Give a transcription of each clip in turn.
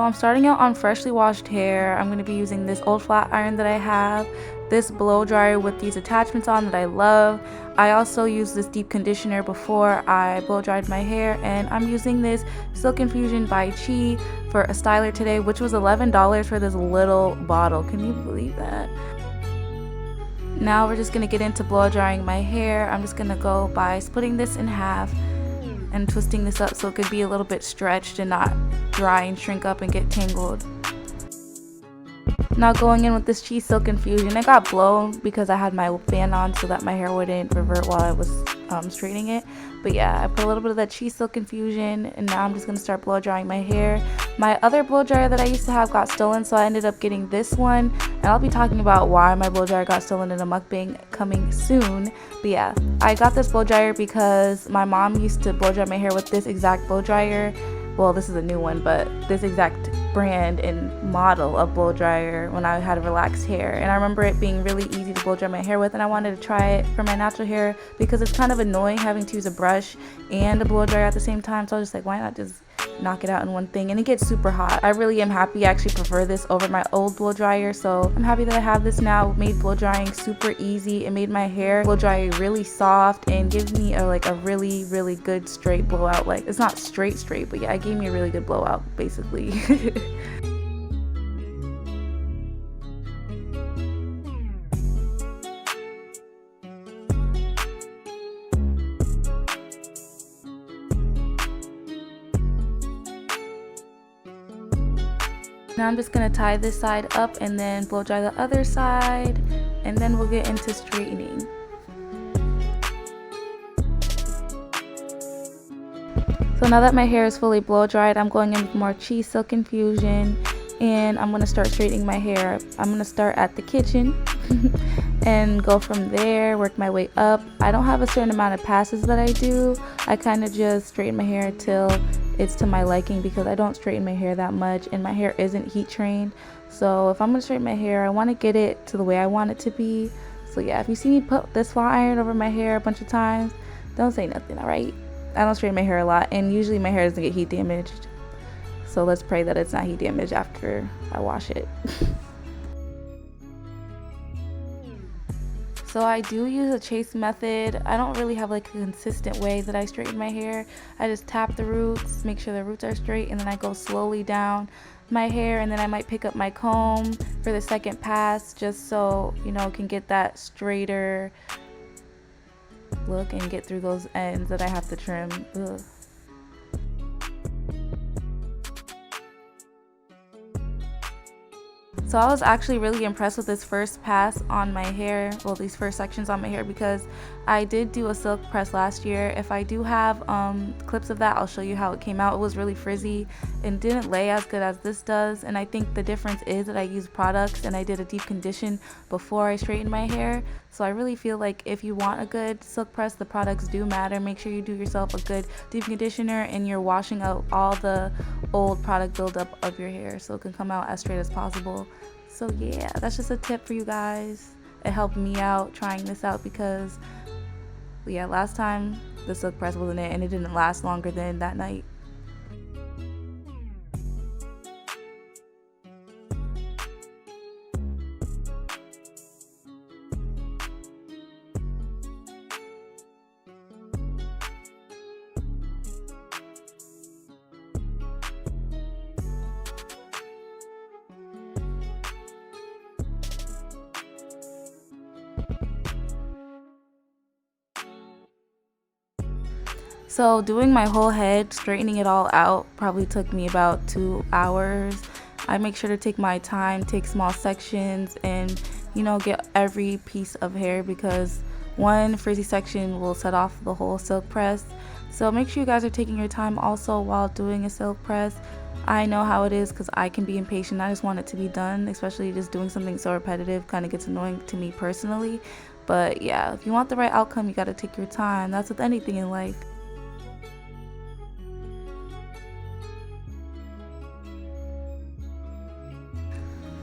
I'm starting out on freshly washed hair. I'm going to be using this old flat iron that I have, this blow dryer with these attachments on that I love. I also used this deep conditioner before I blow dried my hair, and I'm using this Silk Infusion by Chi for a styler today, which was $11 for this little bottle. Can you believe that? Now we're just going to get into blow drying my hair. I'm just going to go by splitting this in half and twisting this up so it could be a little bit stretched and not dry and shrink up and get tangled. Now going in with this Chi Silk Infusion, it got blown because I had my fan on so that my hair wouldn't revert while I was straightening it. But yeah, I put a little bit of that Chi Silk Infusion, and now I'm just going to start blow drying my hair. My other blow dryer that I used to have got stolen, so I ended up getting this one, and I'll be talking about why my blow dryer got stolen in a mukbang coming soon. But yeah, I got this blow dryer because my mom used to blow dry my hair with this exact blow dryer. Well, this is a new one, but this exact brand and model of blow dryer when I had relaxed hair. And I remember it being really easy to blow dry my hair with, and I wanted to try it for my natural hair because it's kind of annoying having to use a brush and a blow dryer at the same time. So I was just like, why not just knock it out in one thing? And it gets super hot. I really am happy. I actually prefer this over my old blow dryer, so I'm happy that I have this now. It made blow drying super easy. It made my hair blow dry really soft and gives me a really good straight blowout. Like, it's not straight, but yeah, it gave me a really good blowout basically. Now I'm just going to tie this side up and then blow dry the other side, and then we'll get into straightening. So now that my hair is fully blow dried, I'm going in with more Chi Silk Infusion, and I'm going to start straightening my hair. I'm going to start at the kitchen and go from there, work my way up. I don't have a certain amount of passes that I do. I kind of just straighten my hair till it's to my liking because I don't straighten my hair that much, and my hair isn't heat trained. So if I'm going to straighten my hair, I want to get it to the way I want it to be. So yeah, if you see me put this flat iron over my hair a bunch of times, don't say nothing, alright? I don't straighten my hair a lot, and usually my hair doesn't get heat damaged. So let's pray that it's not heat damaged after I wash it. So I do use a chase method. I don't really have like a consistent way that I straighten my hair. I just tap the roots, make sure the roots are straight, and then I go slowly down my hair, and then I might pick up my comb for the second pass just so, you know, can get that straighter look and get through those ends that I have to trim. Ugh. So I was actually really impressed with this first pass on my hair, well, these first sections on my hair, because I did do a silk press last year. If I do have clips of that, I'll show you how it came out. It was really frizzy and didn't lay as good as this does, and I think the difference is that I used products and I did a deep condition before I straightened my hair. So I really feel like if you want a good silk press, the products do matter. Make sure you do yourself a good deep conditioner and you're washing out all the old product buildup of your hair so it can come out as straight as possible. So yeah, that's just a tip for you guys. It helped me out trying this out because yeah, last time the silk press wasn't it, and it didn't last longer than that night. So doing my whole head, straightening it all out, probably took me about 2 hours. I make sure to take my time, take small sections, and you know, get every piece of hair because one frizzy section will set off the whole silk press. So make sure you guys are taking your time also while doing a silk press. I know how it is because I can be impatient. I just want it to be done, especially just doing something so repetitive kind of gets annoying to me personally. But yeah, if you want the right outcome, you got to take your time. That's with anything in life.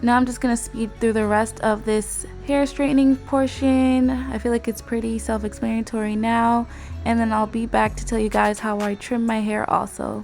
Now I'm just going to speed through the rest of this hair straightening portion. I feel like it's pretty self-explanatory now, and then I'll be back to tell you guys how I trim my hair also.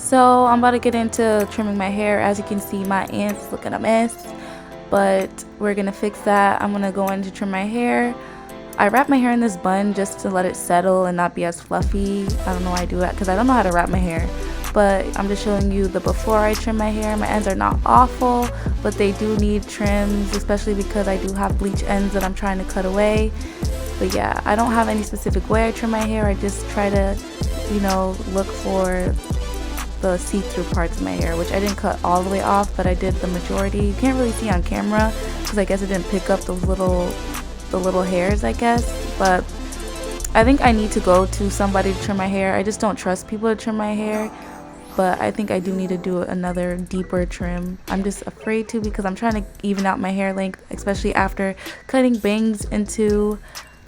So I'm about to get into trimming my hair. As you can see, my ends looking a mess, but we're gonna fix that. I'm gonna go in to trim my hair. I wrap my hair in this bun just to let it settle and not be as fluffy. I don't know why I do that because I don't know how to wrap my hair, but I'm just showing you the before I trim my hair. My ends are not awful, but they do need trims, especially because I do have bleach ends that I'm trying to cut away. But yeah, I don't have any specific way I trim my hair. I just try to, you know, look for the see-through parts of my hair, which I didn't cut all the way off, but I did the majority. You can't really see on camera because I guess it didn't pick up the little hairs, I guess. But I think I need to go to somebody to trim my hair. I just don't trust people to trim my hair, but I think I do need to do another deeper trim. I'm just afraid to because I'm trying to even out my hair length, especially after cutting bangs into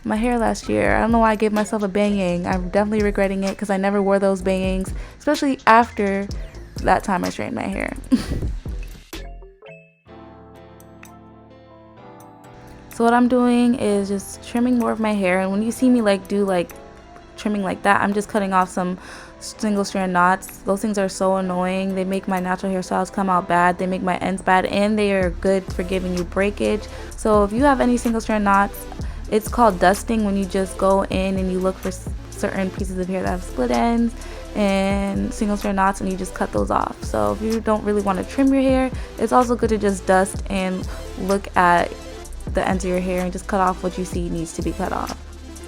my hair last year. I don't know why I gave myself a banging. I'm definitely regretting it because I never wore those bangs, especially after that time I straightened my hair. So what I'm doing is just trimming more of my hair, and when you see me do trimming like that, I'm just cutting off some single strand knots. Those things are so annoying. They make my natural hairstyles come out bad. They make my ends bad, and they are good for giving you breakage. So if you have any single strand knots, it's called dusting, when you just go in and you look for certain pieces of hair that have split ends and single strand knots, and you just cut those off. So if you don't really want to trim your hair, it's also good to just dust and look at the ends of your hair and just cut off what you see needs to be cut off.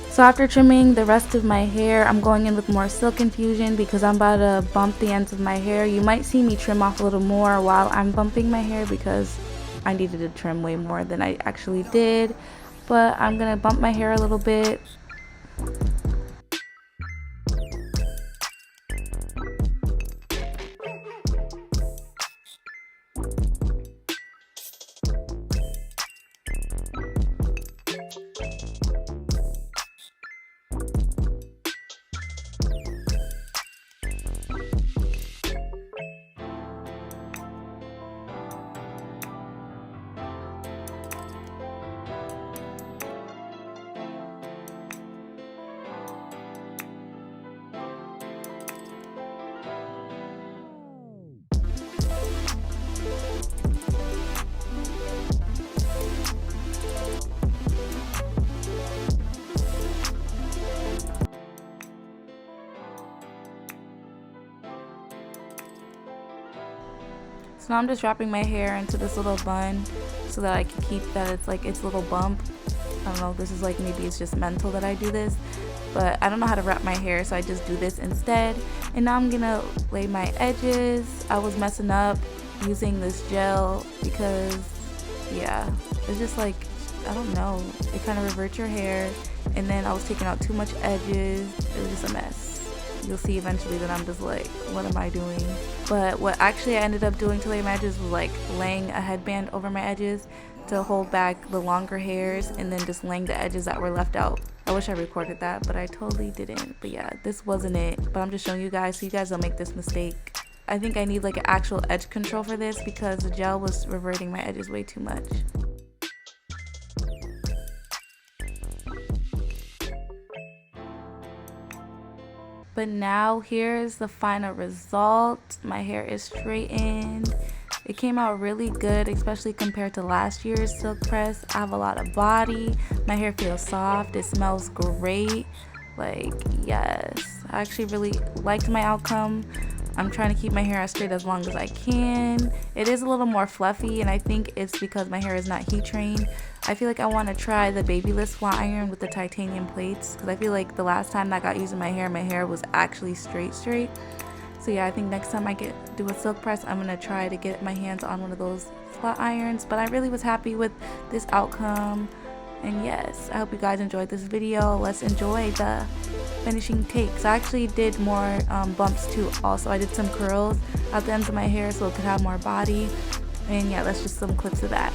So after trimming the rest of my hair, I'm going in with more silk infusion because I'm about to bump the ends of my hair. You might see me trim off a little more while I'm bumping my hair because I needed to trim way more than I actually did. But I'm gonna bump my hair a little bit. So now I'm just wrapping my hair into this little bun so that I can keep that its little bump. I don't know, this is maybe it's just mental that I do this, but I don't know how to wrap my hair, so I just do this instead. And now I'm gonna lay my edges. I was messing up using this gel because, yeah, it's just I don't know, it kind of reverts your hair, and then I was taking out too much edges. It was just a mess. You'll see eventually that I'm just what am I doing? But what actually I ended up doing to lay my edges was laying a headband over my edges to hold back the longer hairs, and then just laying the edges that were left out. I wish I recorded that, but I totally didn't. But yeah, this wasn't it. But I'm just showing you guys so you guys don't make this mistake. I think I need an actual edge control for this because the gel was reverting my edges way too much. But now here's the final result. My hair is straightened. It came out really good, especially compared to last year's silk press. I have a lot of body. My hair feels soft. It smells great. Yes. I actually really liked my outcome. I'm trying to keep my hair as straight as long as I can. It is a little more fluffy, and I think it's because my hair is not heat trained. I feel like I want to try the babyless flat iron with the titanium plates because I feel like the last time that got used in my hair was actually straight. So yeah, I think next time I do a silk press, I'm gonna try to get my hands on one of those flat irons. But I really was happy with this outcome, and yes, I hope you guys enjoyed this video. Let's enjoy the finishing takes. I actually did more bumps too. Also, I did some curls at the ends of my hair so it could have more body, and yeah, that's just some clips of that.